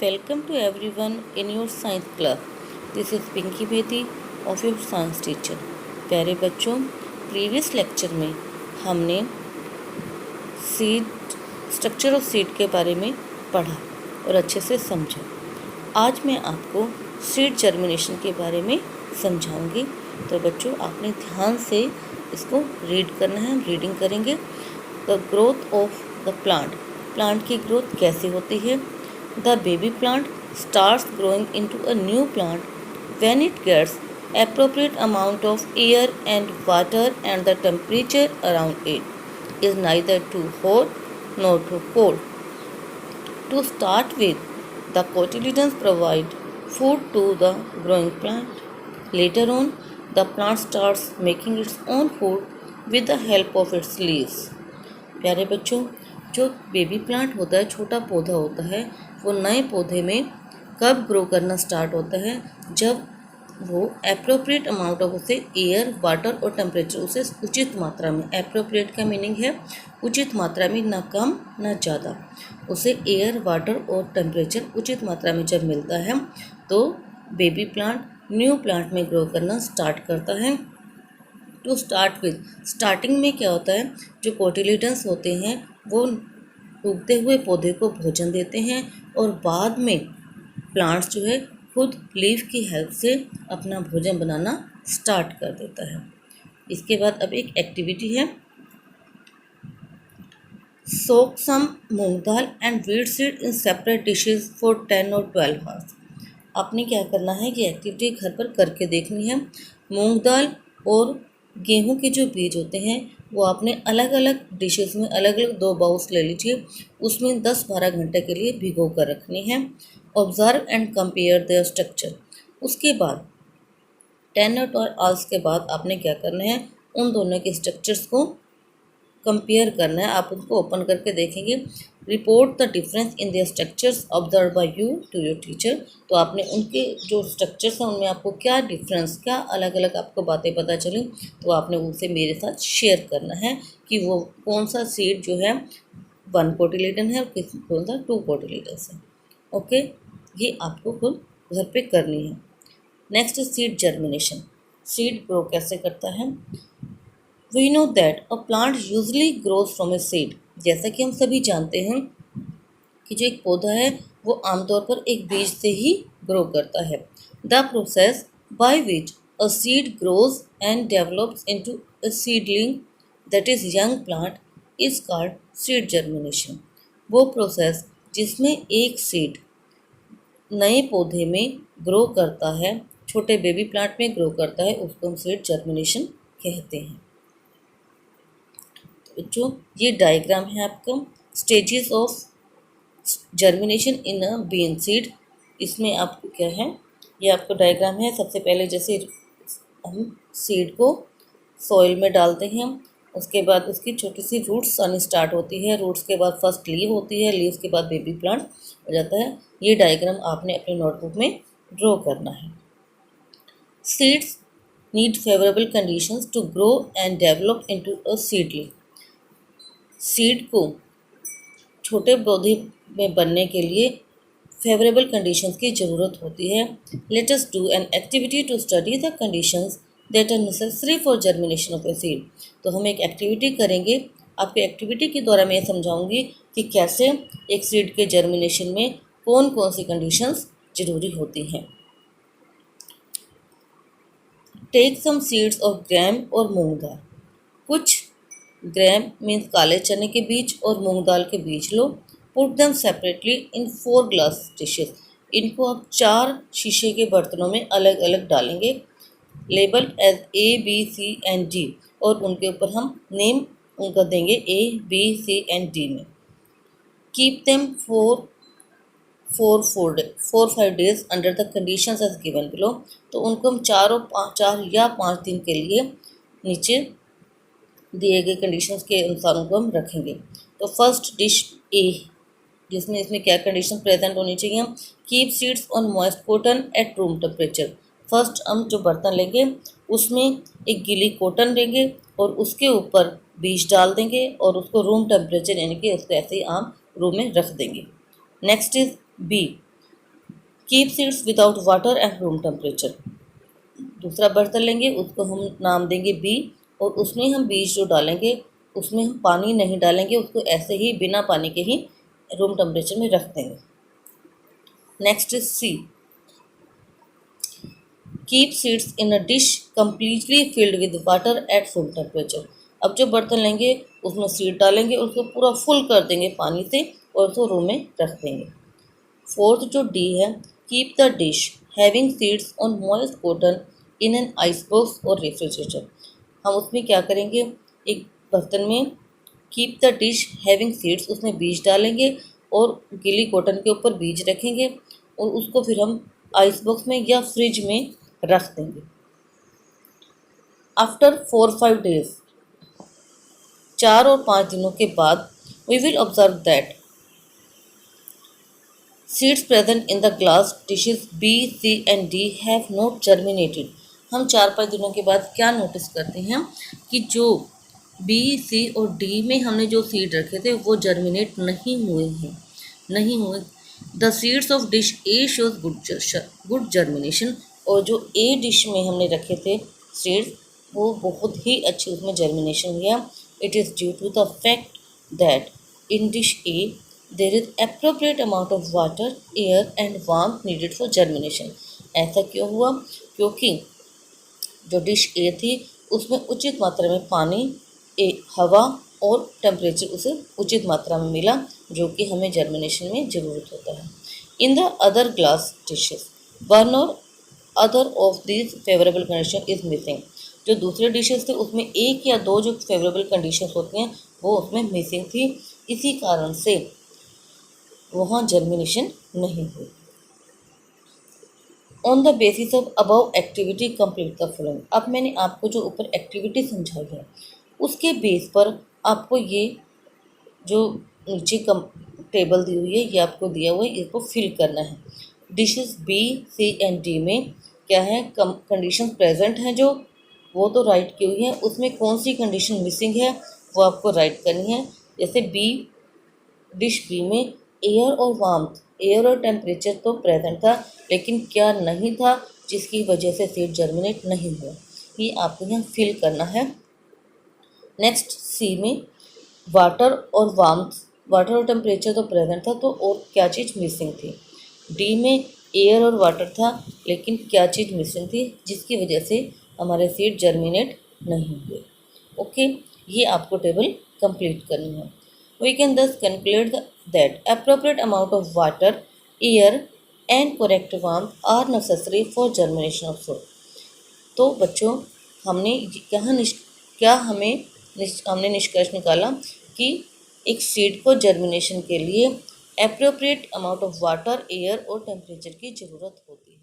Welcome to everyone in your science club. This is Pinky Beti of your science teacher. प्यारे बच्चों, previous lecture में हमने seed structure of seed के बारे में पढ़ा और अच्छे से समझा। आज मैं आपको सीड जर्मिनेशन के बारे में समझाऊंगी। तो बच्चों, आपने ध्यान से इसको रीड करना है। हम रीडिंग करेंगे। The growth of the plant की ग्रोथ कैसे होती है। The baby plant starts growing into a new plant when it gets appropriate amount of air and water and the temperature around it is neither too hot nor too cold. To start with, the cotyledons provide food to the growing plant. Later on, the plant starts making its own food with the help of its leaves. प्यारे बच्चों, जो baby plant होता है, छोटा पौधा होता है, वो नए पौधे में कब ग्रो करना स्टार्ट होता है, जब वो एप्रोप्रिएट अमाउंट ऑफ उसे एयर, वाटर और टेम्परेचर उसे उचित मात्रा में, एप्रोप्रिएट का मीनिंग है उचित मात्रा में, ना कम ना ज़्यादा, उसे एयर, वाटर और टेम्परेचर उचित मात्रा में जब मिलता है तो बेबी प्लांट न्यू प्लांट में ग्रो करना स्टार्ट करता है। टू स्टार्ट विद, स्टार्टिंग में क्या होता है, जो कोटिलिडन्स होते हैं वो उगते हुए पौधे को भोजन देते हैं और बाद में प्लांट्स जो है खुद लीफ की हेल्प से अपना भोजन बनाना स्टार्ट कर देता है। इसके बाद अब एक एक्टिविटी है, soak some moong dal and wheat seed in separate dishes for 10 और 12 आवर्स। आपने क्या करना है, ये एक्टिविटी घर पर करके देखनी है। मूंग दाल और गेहूं के जो बीज होते हैं वो आपने अलग अलग डिशेस में, अलग अलग 2 बाउल्स ले लीजिए, उसमें 10-12 घंटे के लिए भिगो कर रखनी है। Observe and compare there structure. उसके बाद 10 और 12 आवर्स के बाद आपने क्या करना है, उन दोनों के स्ट्रक्चर्स को कंपेयर करना है। आप उनको ओपन करके देखेंगे। Report the difference in their structures observe by you to your teacher. तो आपने उनके जो स्ट्रक्चर्स हैं उनमें आपको क्या डिफरेंस, क्या अलग अलग आपको बातें पता चली, तो आपने उनसे मेरे साथ शेयर करना है कि वो कौन सा सीड जो है 1 कोटिलेडन है और कौन सा 2 कोटिलेडन्स है। ओके, ये आपको खुद घर पे करनी है। Next seed germination. Seed grow कैसे करता है। We know that a plant usually grows from a seed. जैसा कि हम सभी जानते हैं कि जो एक पौधा है वो आमतौर पर एक बीज से ही ग्रो करता है। The process by which a seed grows and develops into a seedling, that is young plant, is called seed germination. वो प्रोसेस जिसमें एक सीड नए पौधे में ग्रो करता है, छोटे बेबी प्लांट में ग्रो करता है, उसको हम सीड जर्मिनेशन कहते हैं। बच्चों, ये डायग्राम है आपका stages of germination in a bean seed. इसमें आपको क्या है, ये आपको डायग्राम है। सबसे पहले जैसे हम सीड को सॉइल में डालते हैं, उसके बाद उसकी छोटी सी रूट्स आनी स्टार्ट होती है, रूट्स के बाद फर्स्ट लीव होती है, लीव्स के बाद बेबी प्लांट हो जाता है। ये डायग्राम आपने अपने नोटबुक में ड्रॉ करना है। Seeds need favourable conditions to grow and develop into a seedling. Seed को छोटे पौधे में बनने के लिए फेवरेबल कंडीशंस की ज़रूरत होती है। Let us do an activity to study the conditions that are necessary for germination of a seed. तो हम एक एक्टिविटी करेंगे। आपको एक्टिविटी के द्वारा मैं समझाऊंगी कि कैसे एक सीड के जर्मिनेशन में कौन कौन सी कंडीशंस जरूरी होती हैं। Take some seeds of gram और मूंग दाल। कुछ ग्राम मीन्स काले चने के बीज और मूंग दाल के बीज लो। Put them separately in 4 glass dishes. इनको आप 4 शीशे के बर्तनों में अलग अलग डालेंगे। Label as A, B, C and D, और उनके ऊपर हम नेम उनका देंगे A, B, C and D में। Keep them 4-5 days under the conditions as given below. तो उनको हम 4 या 5 दिन के लिए नीचे दिए गए कंडीशंस के अनुसार उनको हम रखेंगे। तो फर्स्ट डिश ए, जिसमें इसमें क्या कंडीशन प्रेजेंट होनी चाहिए, keep seeds on moist cotton eight room temperature. First हम जो बर्तन लेंगे उसमें एक गीली कॉटन लेंगे और उसके ऊपर बीज डाल देंगे और उसको रूम टेम्परेचर यानी कि उसको ऐसे ही आम रूम में रख देंगे। Next is B, keep seeds without water and room temperature. दूसरा बर्तन लेंगे, उसको हम नाम देंगे बी, और उसमें हम बीज जो डालेंगे उसमें हम पानी नहीं डालेंगे, उसको ऐसे ही बिना पानी के ही रूम टेम्परेचर में रख देंगे। Next is C, keep seeds in a dish completely filled with water at room temperature. अब जो बर्तन लेंगे उसमें सीड डालेंगे, उसको पूरा फुल कर देंगे पानी से और उसको रूम में रख देंगे। फोर्थ जो डी है, keep the dish having seeds on moist cotton in an ice box और रेफ्रिजरेटर। हम उसमें क्या करेंगे, एक बर्तन में keep the dish having seeds, उसमें बीज डालेंगे और गीली कॉटन के ऊपर बीज रखेंगे और उसको फिर हम आइस बॉक्स में या फ्रिज में रख देंगे। आफ्टर 4-5 डेज, 4 और 5 दिनों के बाद, we will observe that seeds present in the glass dishes B, C and D have not germinated. हम 4-5 दिनों के बाद क्या नोटिस करते हैं कि जो बी, सी और डी में हमने जो सीड रखे थे वो जर्मिनेट नहीं हुए हैं, नहीं हुए। The seeds of dish A shows good germination, और जो ए डिश में हमने रखे थे सीड्स वो बहुत ही अच्छे उसमें जर्मिनेशन हुआ। It is due to the fact that in dish A there is appropriate amount of water, air and warmth needed for germination. ऐसा क्यों हुआ? क्योंकि जो डिश ए थी उसमें उचित मात्रा में पानी, हवा और टेम्परेचर उसे उचित मात्रा में मिला, जो कि हमें जर्मिनेशन में ज़रूरत होता है। In the other glass dishes, one or other of this favourable condition is missing. जो दूसरे डिशेस थे उसमें एक या दो जो फेवरेबल कंडीशन होती हैं वो उसमें मिसिंग थी, इसी कारण से वहाँ जर्मिनेशन नहीं हुई। On the basis of above activity complete the following. अब मैंने आपको जो ऊपर एक्टिविटी समझाई है उसके बेस पर आपको ये जो नीचे टेबल दी हुई है ये आपको दिया हुआ है, इसको फिल करना है। Dishes B, C and D में क्या है, कंडीशन प्रेजेंट हैं जो वो तो राइट की हुई है, उसमें कौन सी कंडीशन मिसिंग है वो आपको राइट करनी है। जैसे बी, डिश बी में एयर और वार्मथ, एयर और टेम्परेचर तो प्रेजेंट था लेकिन क्या नहीं था जिसकी वजह से सीड जर्मिनेट नहीं हुआ, ये आपको यहाँ फिल करना है। नेक्स्ट सी में वाटर और वार्मथ, वाटर और टेम्परेचर तो प्रेजेंट था तो और क्या चीज़ मिसिंग थी। डी में एयर और वाटर था लेकिन क्या चीज़ मिसिंग थी जिसकी वजह से हमारे सीड जर्मिनेट नहीं हुए। ओके, ये आपको टेबल कंप्लीट करनी है। We can thus conclude that appropriate amount of water, air and correct warmth are necessary for germination of fruit. तो बच्चों हमने हमने निष्कर्ष निकाला कि एक सीड को जर्मिनेशन के लिए appropriate amount of water, air और टेम्परेचर की ज़रूरत होती है।